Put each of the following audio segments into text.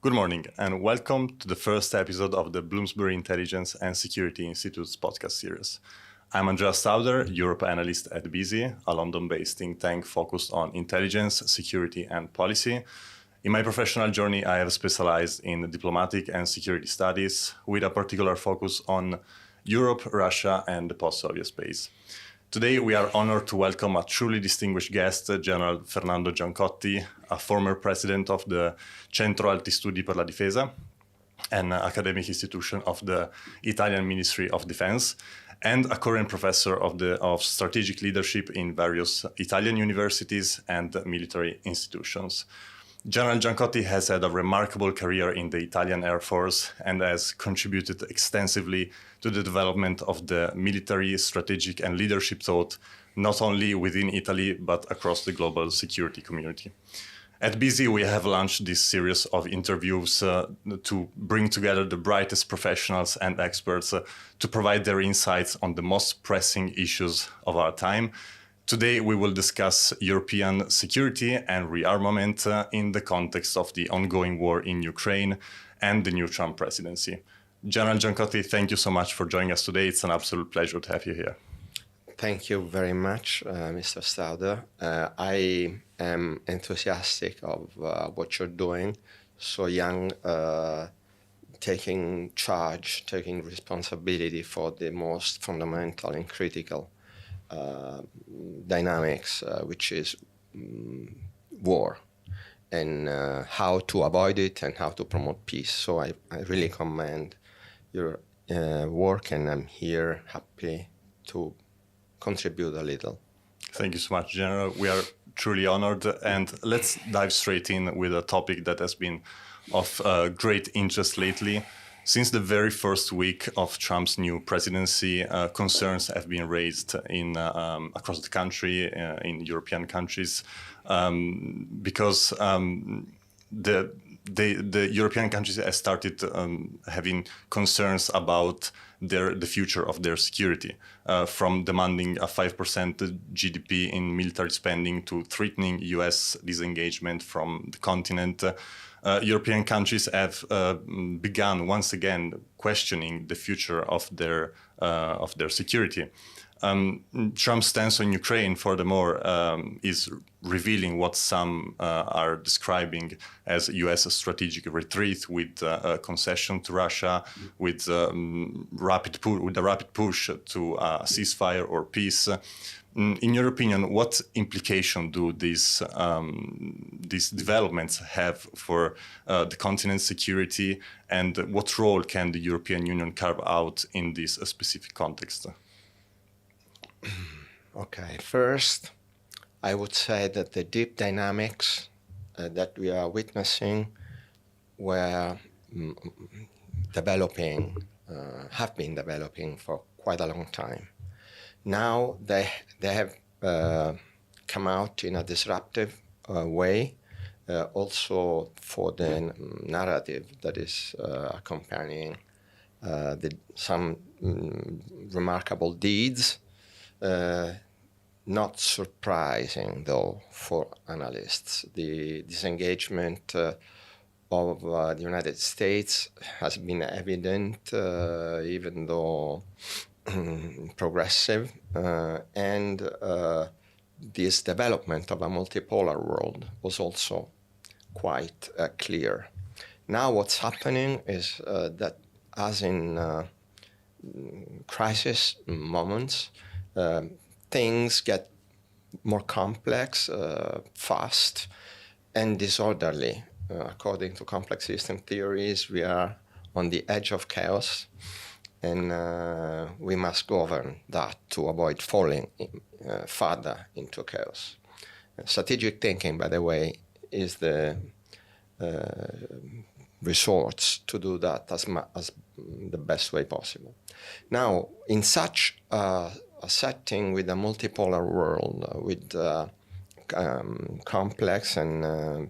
Good morning, and welcome to the first episode of the Bloomsbury Intelligence and Security Institute's podcast series. I'm Andrea Stauder, Europe analyst at BZ, a London-based think tank focused on intelligence, security, and policy. In my professional journey, I have specialized in diplomatic and security studies, with a particular focus on Europe, Russia, and the post-Soviet space. Today, we are honored to welcome a truly distinguished guest, General Fernando Giancotti, a former president of the Centro Alti Studi per la Difesa, an academic institution of the Italian Ministry of Defense, and a current professor of strategic leadership in various Italian universities and military institutions. General Giancotti has had a remarkable career in the Italian Air Force and has contributed extensively to the development of the military, strategic, and leadership thought, not only within Italy, but across the global security community. At BZ, we have launched this series of interviews to bring together the brightest professionals and experts to provide their insights on the most pressing issues of our time. Today, we will discuss European security and rearmament in the context of the ongoing war in Ukraine and the new Trump presidency. General Giancotti, thank you so much for joining us today. It's an absolute pleasure to have you here. Thank you very much, Mr. Stauder. I am enthusiastic of what you're doing. So young, taking charge, taking responsibility for the most fundamental and critical dynamics, which is war, and how to avoid it and how to promote peace. So I really commend your work, and I'm here happy to contribute a little. Thank you so much, General. We are truly honored, and let's dive straight in with a topic that has been of great interest lately. Since the very first week of Trump's new presidency, concerns have been raised in across the country, in European countries, because the European countries have started having concerns about the future of their security, from demanding a 5% GDP in military spending to threatening U.S. disengagement from the continent. European countries have begun once again questioning the future of their security. Trump's stance on Ukraine, furthermore, is revealing what some are describing as U.S. strategic retreat with concession to Russia, with a rapid push to ceasefire or peace. In your opinion, what implication do these developments have for the continent's security, and what role can the European Union carve out in this specific context? Okay, first, I would say that the deep dynamics that we are witnessing were have been developing for quite a long time. Now they have come out in a disruptive way, also for the narrative that is accompanying some remarkable deeds. Not surprising, though, for analysts. The disengagement of the United States has been evident, even though progressive, and this development of a multipolar world was also quite clear. Now what's happening is that, as in crisis moments, things get more complex, fast, and disorderly. According to complex system theories, we are on the edge of chaos, and we must govern that to avoid falling further into chaos. Strategic thinking, by the way, is the resource to do that as the best way possible. Now, in such a setting with a multipolar world, with complex and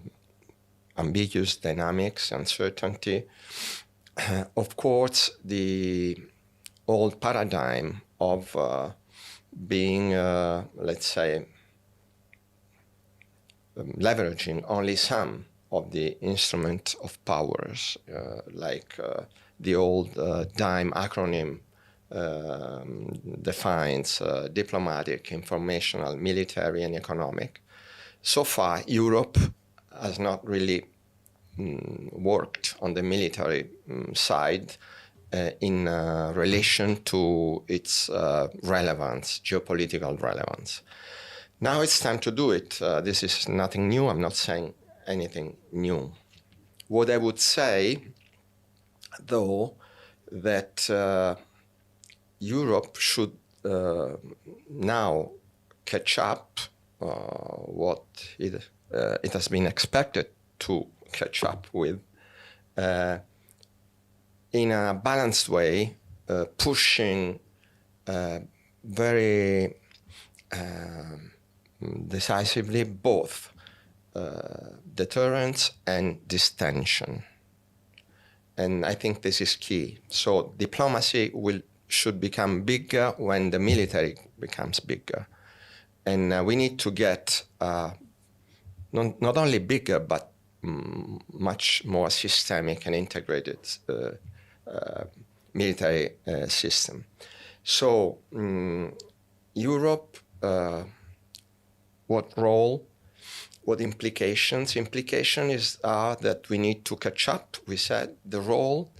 ambiguous dynamics, uncertainty, of course, the old paradigm of being, let's say, leveraging only some of the instrument of powers, like the old DIME acronym defines diplomatic, informational, military, and economic. So far, Europe has not really worked on the military side in relation to its relevance, geopolitical relevance. Now it's time to do it. This is nothing new. I'm not saying anything new. What I would say, though, that Europe should now catch up what it has been expected to catch up with in a balanced way, pushing very decisively both deterrence and distension. And I think this is key. So diplomacy should become bigger when the military becomes bigger. And we need to get not only bigger, but much more systemic and integrated military system. So Europe, what role, what implications? Implication are that we need to catch up, we said, the role,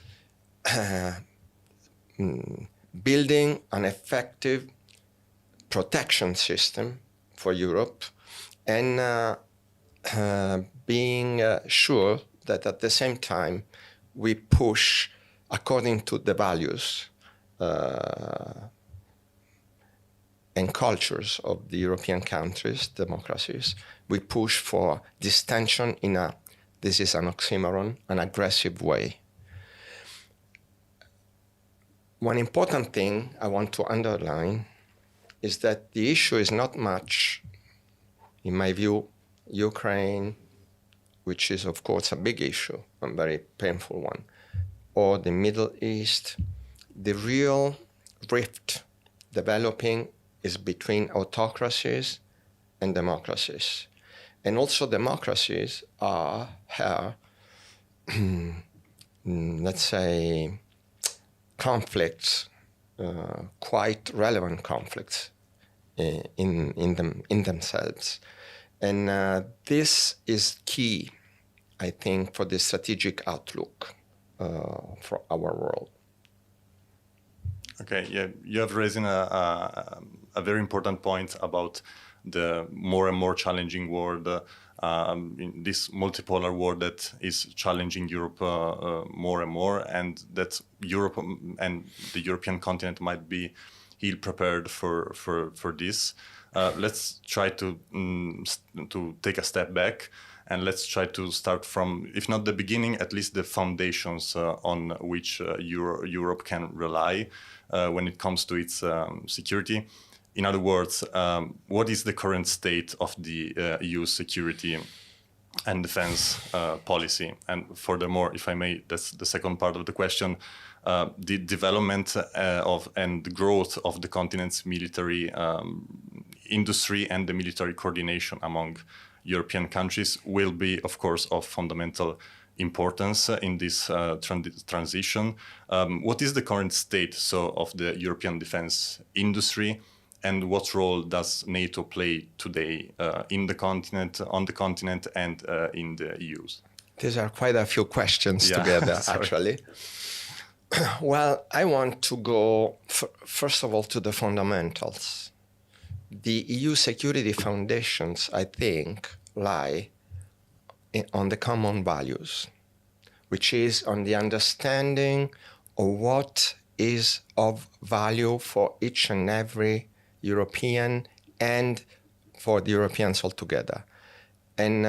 building an effective protection system for Europe, and being sure that at the same time we push according to the values and cultures of the European countries, democracies. We push for distension in this is an oxymoron, an aggressive way. One important thing I want to underline is that the issue is not much, in my view, Ukraine, which is of course a big issue, a very painful one, or the Middle East. The real rift developing is between autocracies and democracies. And also democracies have, let's say, conflicts, quite relevant conflicts in themselves. And this is key, I think, for the strategic outlook for our world. Okay, yeah, you have raised a very important point about the more and more challenging world, in this multipolar world that is challenging Europe more and more, and that Europe and the European continent might be ill prepared for this. Let's try to take a step back, and let's try to start from, if not the beginning, at least the foundations on which Europe can rely when it comes to its security. In other words, what is the current state of the EU security and defense policy? And furthermore, if I may, that's the second part of the question, the development of and the growth of the continent's military industry and the military coordination among European countries will be, of course, of fundamental importance in this transition. What is the current state of the European defense industry, and what role does NATO play today in the continent, on the continent, and in the EU? These are quite a few questions together, actually. Well, I want to go, first of all, to the fundamentals. The EU security foundations, I think, lie on the common values, which is on the understanding of what is of value for each and every European and for the Europeans altogether. And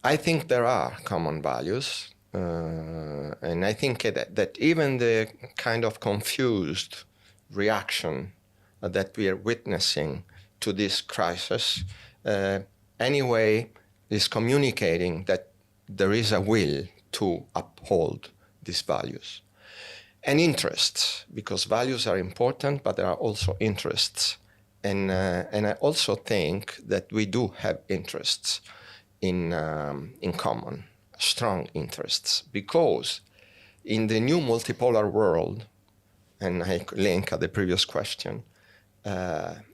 I think there are common values. And I think that even the kind of confused reaction that we are witnessing to this crisis, anyway, is communicating that there is a will to uphold these values. And interests, because values are important, but there are also interests. And I also think that we do have interests in common, strong interests, because in the new multipolar world, and I link at the previous question,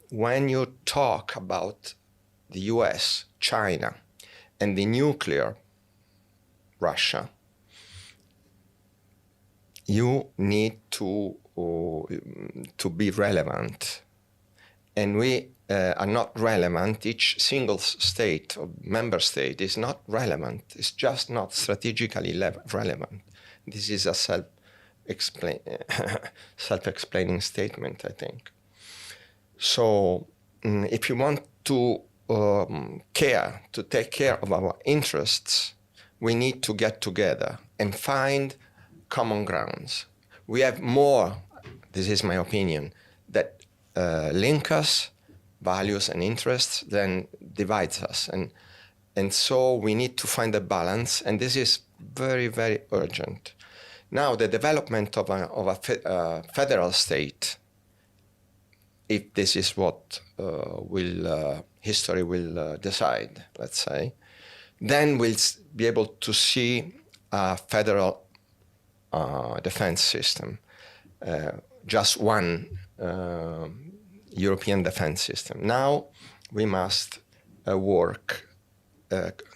when you talk about the US, China, and the nuclear Russia, you need to be relevant. And we are not relevant. Each single state or member state is not relevant. It's just not strategically relevant. This is a self-explaining statement, I think. So if you want to take care of our interests, we need to get together and find common grounds. We have more, this is my opinion, that link us, values and interests, than divides us. And so we need to find a balance, and this is very, very urgent. Now, the development of a federal state, if this is what history will decide, let's say, then we'll be able to see a federal defense system, just one European defense system. Now we must work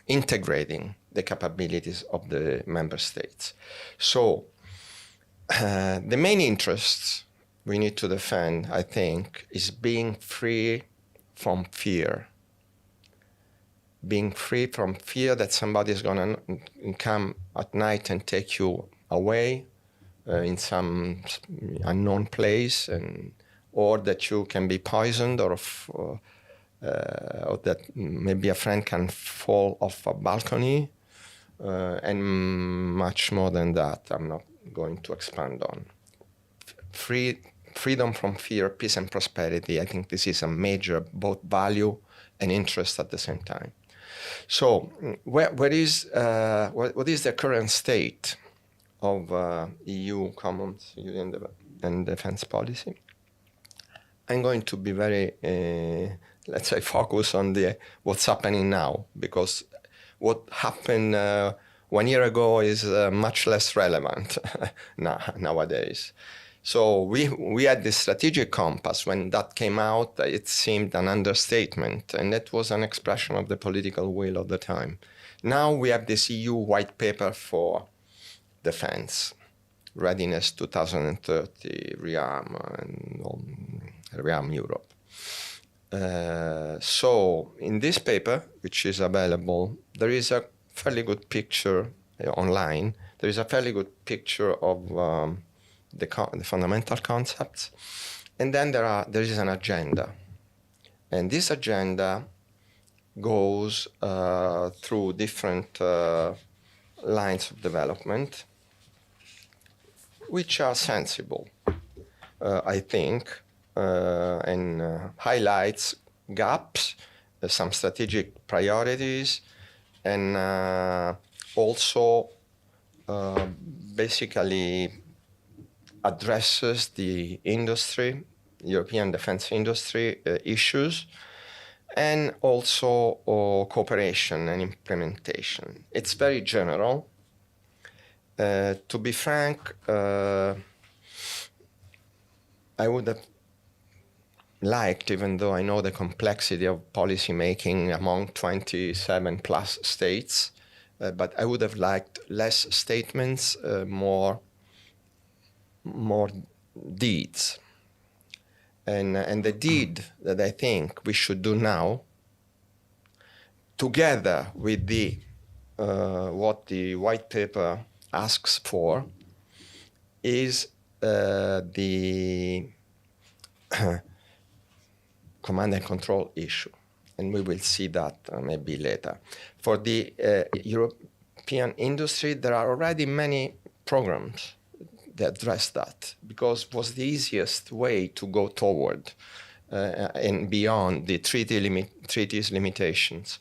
integrating the capabilities of the member states. So the main interests we need to defend, I think, is being free from fear. Being free from fear that somebody is going to come at night and take you away in some unknown place, or that you can be poisoned, or that maybe a friend can fall off a balcony, and much more than that I'm not going to expand on. Freedom from fear, peace and prosperity, I think this is a major both value and interest at the same time. So what is the current state of EU common security and defense policy? I'm going to be very, let's say, focused on what's happening now, because what happened 1 year ago is much less relevant nowadays. So we had this strategic compass. When that came out, it seemed an understatement, and that was an expression of the political will of the time. Now we have this EU white paper for defense, Readiness 2030, REARM, and REARM Europe. So in this paper, which is available, there is a fairly good picture online. There is a fairly good picture of the fundamental concepts, and then there is an agenda, and this agenda goes through different lines of development, which are sensible, I think, and highlights gaps, some strategic priorities, and also basically addresses the industry, European defense industry issues, and also cooperation and implementation. It's very general. To be frank, I would have liked, even though I know the complexity of policy making among 27 plus states, but I would have liked less statements, more deeds. And the deed that I think we should do now, together with what the white paper asks for, is the command and control issue. And we will see that maybe later. For the European industry, there are already many programs that address that, because it was the easiest way to go toward and beyond the treaties limitations.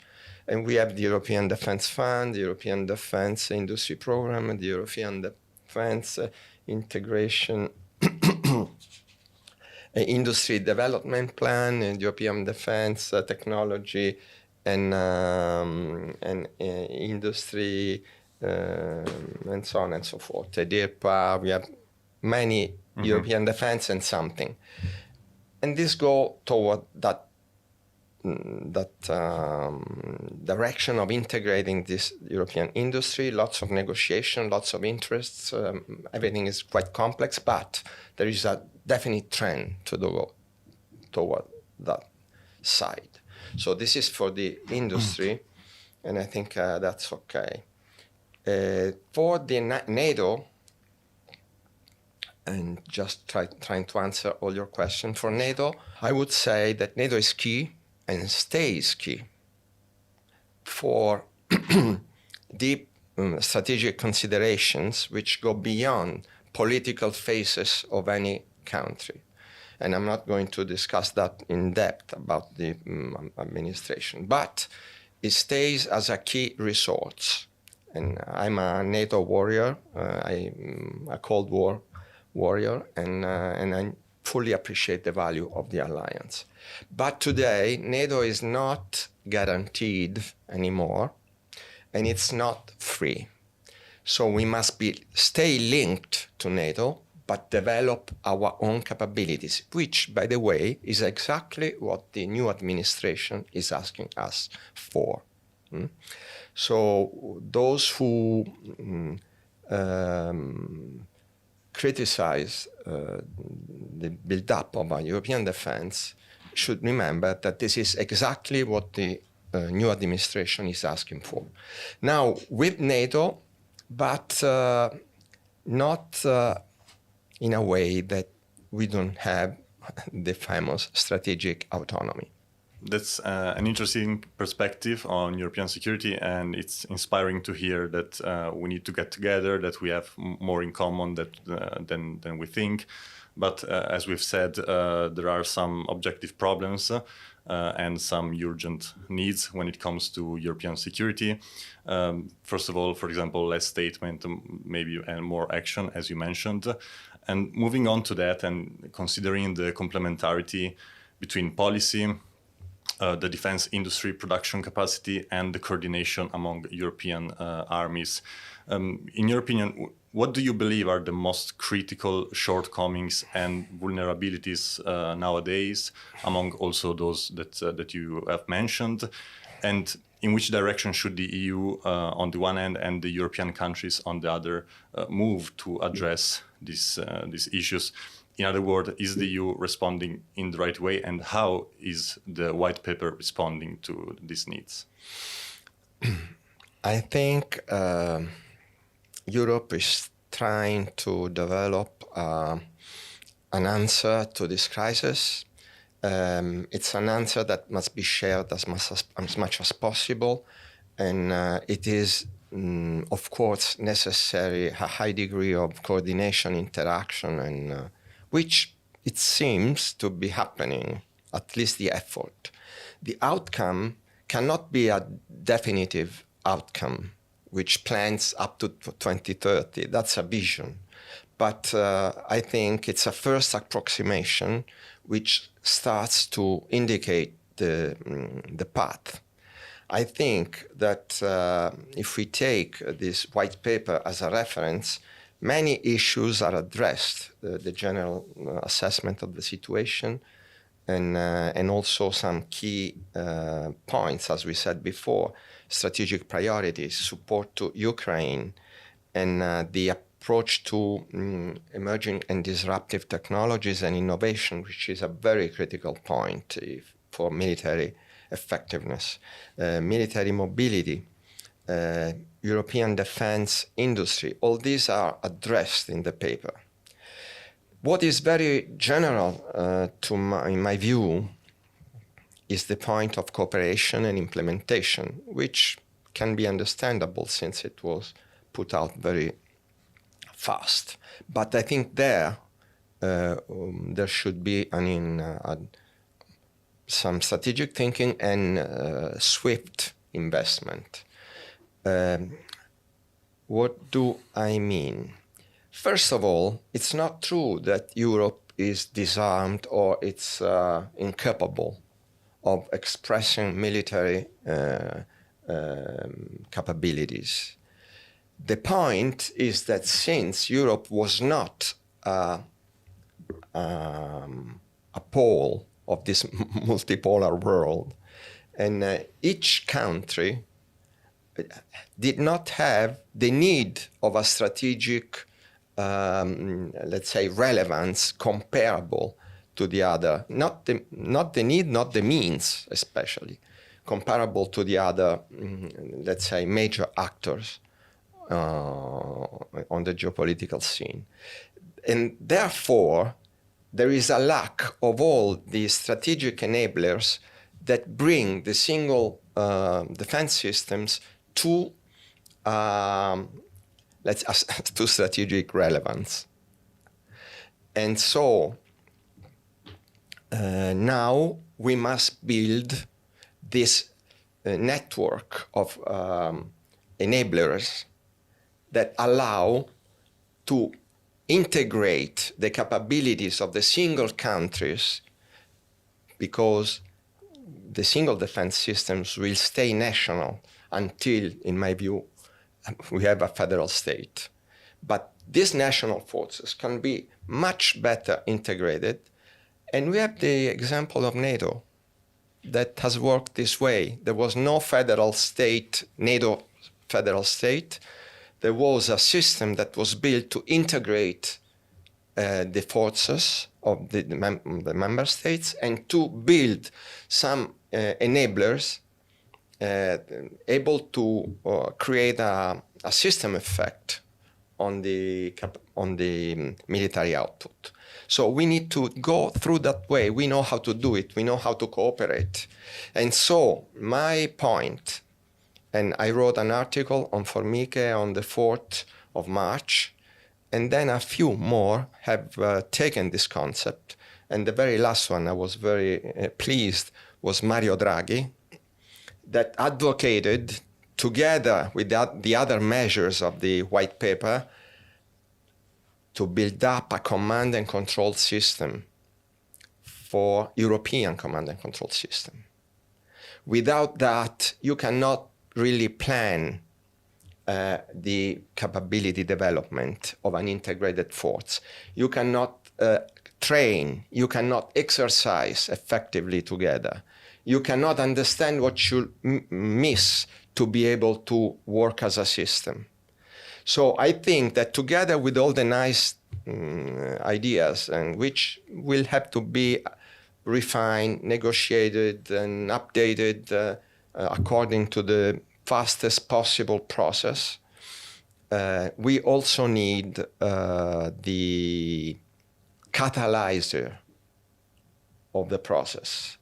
And we have the European Defence Fund, the European Defence Industry Programme, and the European Defence Integration Industry Development Plan, and European Defence Technology and industry, and so on and so forth. EDIRPA, we have many European defense and something. And this go toward that direction of integrating this European industry, lots of negotiation, lots of interests. Everything is quite complex, but there is a definite trend to go toward that side. So this is for the industry, and I think that's okay. For the NATO, and just trying to answer all your questions, for NATO, I would say that NATO is key and stays key for deep strategic considerations which go beyond political phases of any country. And I'm not going to discuss that in depth about the administration, but it stays as a key resource. And I'm a NATO warrior, a Cold War warrior, and I fully appreciate the value of the alliance. But today, NATO is not guaranteed anymore, and it's not free. So we must stay linked to NATO, but develop our own capabilities, which, by the way, is exactly what the new administration is asking us for. So those who criticize the build-up of our European defense should remember that this is exactly what the new administration is asking for. Now, with NATO, but not in a way that we don't have the famous strategic autonomy. That's an interesting perspective on European security, and it's inspiring to hear that we need to get together, that we have more in common than we think. But as we've said, there are some objective problems and some urgent needs when it comes to European security. First of all, for example, less statement, maybe, and more action, as you mentioned. And moving on to that and considering the complementarity between policy, the defense industry production capacity, and the coordination among European armies. In your opinion, what do you believe are the most critical shortcomings and vulnerabilities nowadays, among also those that you have mentioned? And in which direction should the EU on the one hand and the European countries on the other move to address these issues? In other words, is the EU responding in the right way, and how is the white paper responding to these needs? I think Europe is trying to develop an answer to this crisis. It's an answer that must be shared as much as possible, and it is, of course, necessary a high degree of coordination, interaction, and which it seems to be happening, at least the effort. The outcome cannot be a definitive outcome, which plans up to 2030. That's a vision. But I think it's a first approximation which starts to indicate the path. I think that if we take this white paper as a reference, many issues are addressed, the general assessment of the situation, and also some key points, as we said before, strategic priorities, support to Ukraine, and the approach to emerging and disruptive technologies and innovation, which is a very critical point for military effectiveness, military mobility, European defense industry. All these are addressed in the paper. What is very general, in my view, is the point of cooperation and implementation, which can be understandable since it was put out very fast. But I think there should be some strategic thinking and swift investment. What do I mean? First of all, it's not true that Europe is disarmed or it's incapable of expressing military capabilities. The point is that since Europe was not a pole of this multipolar world, and each country did not have the need of a strategic, let's say, relevance comparable to the other, not the need, not the means, especially comparable to the other, let's say, major actors on the geopolitical scene. And therefore, there is a lack of all the strategic enablers that bring the single defense systems to to strategic relevance. And so now we must build this network of enablers that allow to integrate the capabilities of the single countries, because the single defense systems will stay national until, in my view, we have a federal state. But these national forces can be much better integrated, and we have the example of NATO that has worked this way. There was no federal state, NATO federal state. There was a system that was built to integrate the forces of the member states and to build some enablers able to create a system effect on the military output. So we need to go through that way. We know how to do it. We know how to cooperate. And so my point, and I wrote an article on Formiche on the 4th of March, and then a few more have taken this concept. And the very last one I was very pleased was Mario Draghi, that advocated, together with the other measures of the white paper, to build up a command and control system for European command and control system. Without that, you cannot really plan the capability development of an integrated force. You cannot train, you cannot exercise effectively together. You cannot understand what you miss to be able to work as a system. So I think that together with all the nice ideas, and which will have to be refined, negotiated, and updated according to the fastest possible process, we also need the catalyzer of the process,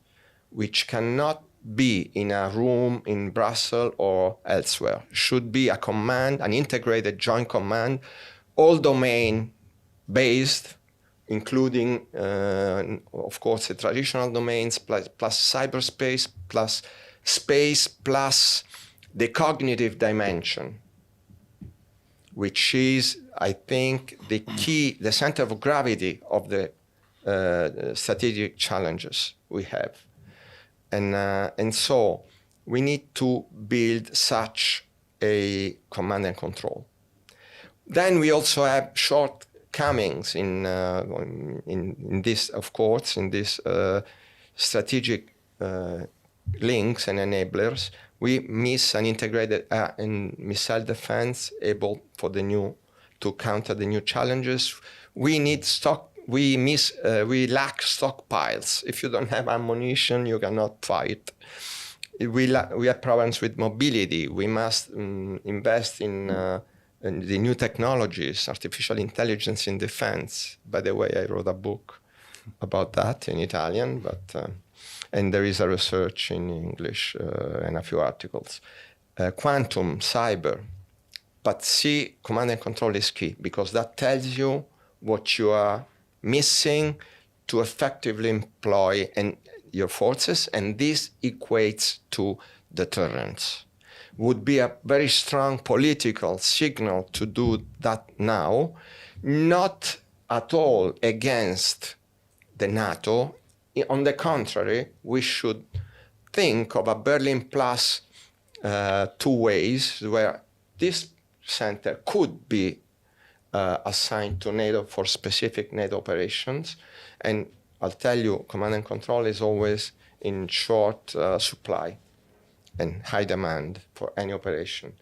which cannot be in a room in Brussels or elsewhere. Should be a command, an integrated joint command, all domain-based, including, of course, the traditional domains, plus cyberspace, plus space, plus the cognitive dimension, which is, I think, the key, the center of gravity of the strategic challenges we have. And so we need to build such a command and control. Then we also have shortcomings in this, of course, in this strategic links and enablers. We miss an integrated missile defense able for to counter the new challenges. We need we lack stockpiles. If you don't have ammunition, you cannot fight. We have problems with mobility. We must invest in the new technologies, artificial intelligence in defense. By the way, I wrote a book about that in Italian, but and there is a research in English and a few articles. Quantum, cyber. But command and control is key, because that tells you what you are missing to effectively employ your forces, and this equates to deterrence. Would be a very strong political signal to do that now, not at all against the NATO. On the contrary, we should think of a Berlin Plus two ways where this center could be assigned to NATO for specific NATO operations. And I'll tell you, command and control is always in short supply and high demand for any operation.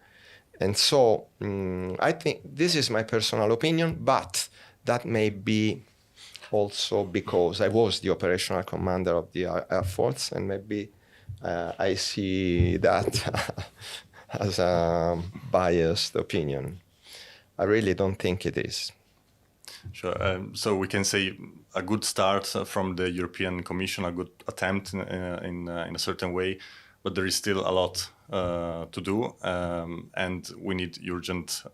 And so I think this is my personal opinion, but that may be also because I was the operational commander of the Air Force, and maybe I see that as a biased opinion. I really don't think it is. Sure. So we can say a good start from the European Commission, a good attempt in a certain way, but there is still a lot to do, and we need urgent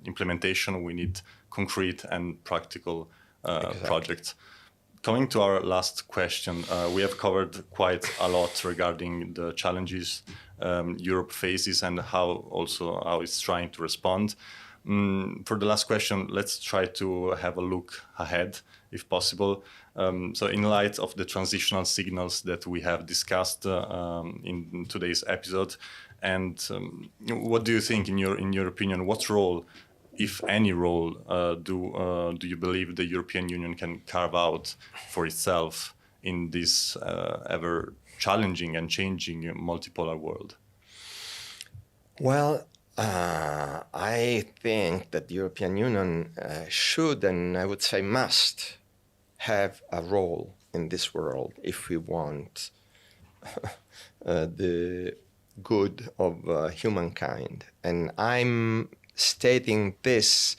implementation. We need concrete and practical projects. Coming to our last question, we have covered quite a lot regarding the challenges Europe faces and how it's trying to respond. For the last question, let's try to have a look ahead, if possible. So in light of the transitional signals that we have discussed in today's episode, and what do you think, in your opinion, what role, if any role, do you believe the European Union can carve out for itself in this ever challenging and changing multipolar world? Well, I think that the European Union should, and I would say must, have a role in this world if we want the good of humankind. And I'm stating this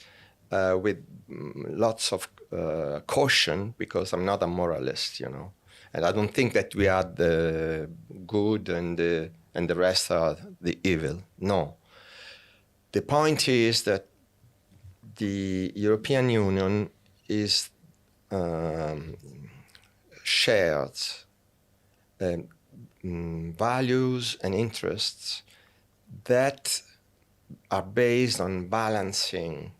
with lots of caution, because I'm not a moralist, and I don't think that we are the good and the rest are the evil. No. The point is that the European Union is shares values and interests that are based on balancing,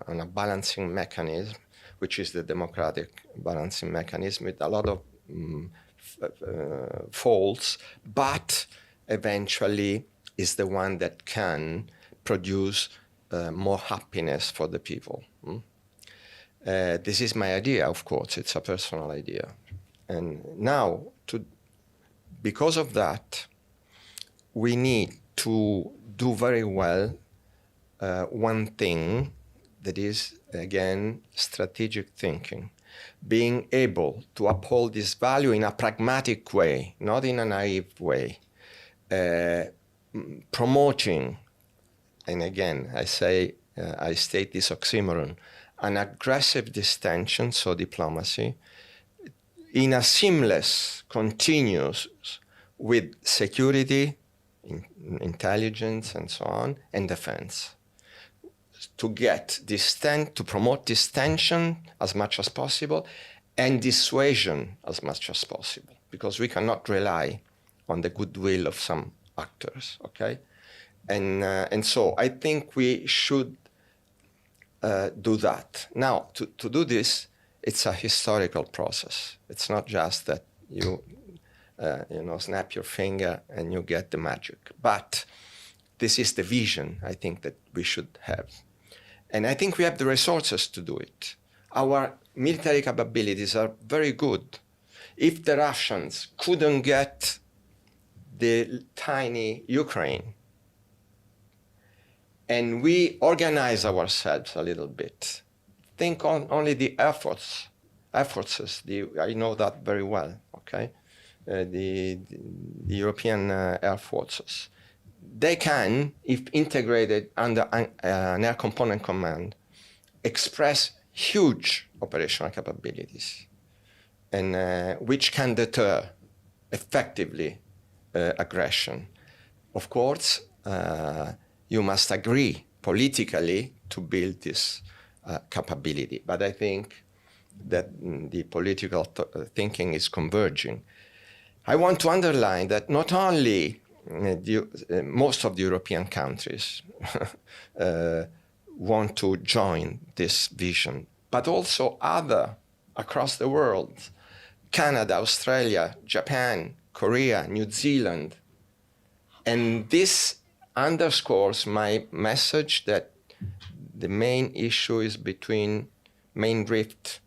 on a balancing mechanism, which is the democratic balancing mechanism, with a lot of faults, but eventually is the one that can produce more happiness for the people. This is my idea, of course, it's a personal idea. And now, because of that, we need to do very well one thing that is, again, strategic thinking. Being able to uphold this value in a pragmatic way, not in a naive way. Promoting, and again, I state this oxymoron, an aggressive distension, so diplomacy, in a seamless, continuous with security, intelligence, and so on, and defense. To promote distension as much as possible, and dissuasion as much as possible, because we cannot rely on the goodwill of some actors, okay? And so I think we should do that. Now, to do this, it's a historical process. It's not just that you snap your finger and you get the magic. But this is the vision I think that we should have. And I think we have the resources to do it. Our military capabilities are very good. If the Russians couldn't get the tiny Ukraine, and we organize ourselves a little bit, think on only the efforts. I know that very well, okay? The European air forces. They can, if integrated under an air component command, express huge operational capabilities, and which can deter effectively aggression. Of course, you must agree politically to build this capability. But I think that the political thinking is converging. I want to underline that not only most of the European countries want to join this vision, but also other across the world, Canada, Australia, Japan, Korea, New Zealand. And this underscores my message that the main issue is main rift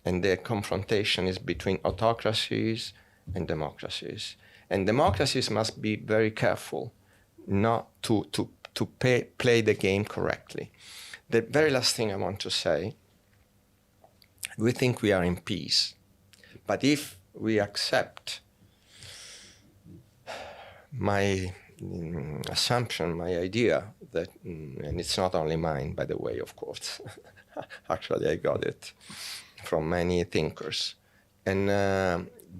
and the confrontation is between autocracies and democracies. And democracies must be very careful not to play the game correctly. The very last thing I want to say, we think we are in peace. But if we accept my assumption, my idea, that, and it's not only mine, by the way, of course. Actually, I got it from many thinkers. And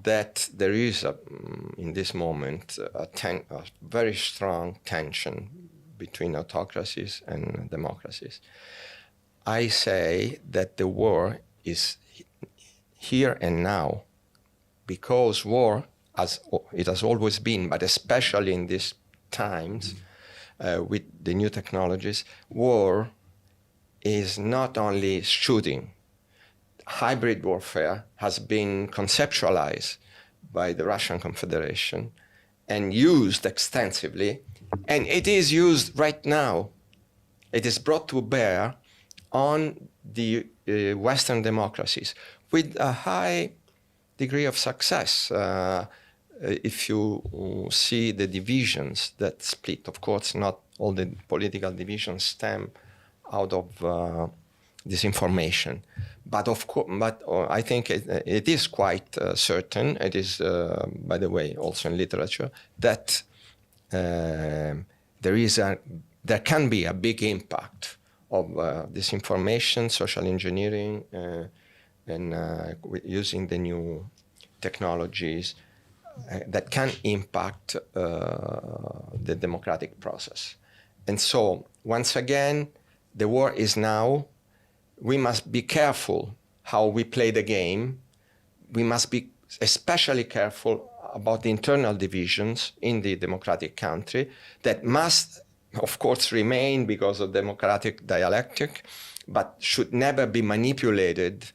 that there is, in this moment, a very strong tension between autocracies and democracies. I say that the war is here and now, because war, as it has always been, but especially in these times, with the new technologies, war is not only shooting. Hybrid warfare has been conceptualized by the Russian Confederation and used extensively, and it is used right now. It is brought to bear on the Western democracies with a high degree of success. If you see the divisions that split, of course, not all the political divisions stem out of disinformation, but I think it is quite certain. It is, by the way, also in literature, that there can be a big impact of disinformation, social engineering, and using the new technologies that can impact the democratic process. And so, once again, the war is now. We must be careful how we play the game. We must be especially careful about the internal divisions in the democratic country that must, of course, remain because of democratic dialectic, but should never be manipulated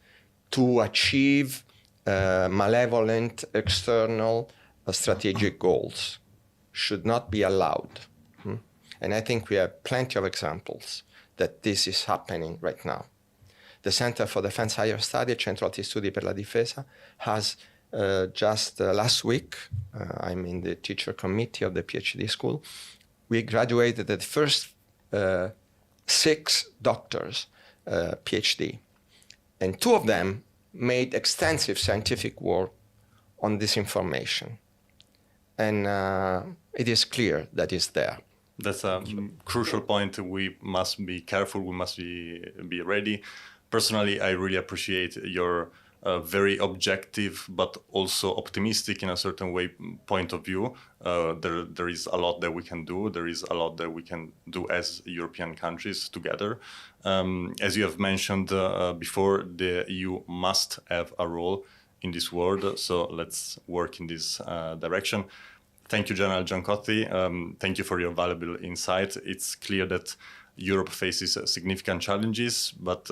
to achieve malevolent external strategic goals. Should not be allowed. And I think we have plenty of examples that this is happening right now. The Center for Defense Higher Study, Centro Alti Studi per la Difesa, has just last week, I'm in the teacher committee of the PhD school, we graduated the first 6 doctors, PhD, and 2 of them made extensive scientific work on disinformation. And it is clear that it's there. That's a crucial point. We must be careful. We must be ready. Personally, I really appreciate your very objective, but also optimistic in a certain way point of view. There is a lot that we can do. There is a lot that we can do as European countries together. As you have mentioned before, the EU must have a role in this world. So let's work in this direction. Thank you, General Giancotti. Thank you for your valuable insight. It's clear that Europe faces significant challenges, but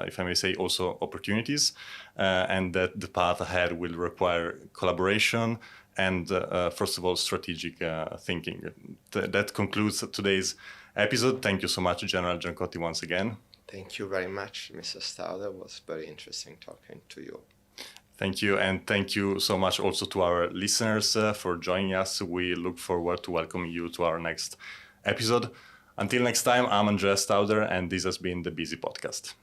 if I may say, also opportunities, and that the path ahead will require collaboration and, first of all, strategic thinking. That concludes today's episode. Thank you so much, General Giancotti, once again. Thank you very much, Mr. Stauder. It was very interesting talking to you. Thank you, and thank you so much also to our listeners for joining us. We look forward to welcoming you to our next episode. Until next time, I'm Andrea Stauder, and this has been the Busy Podcast.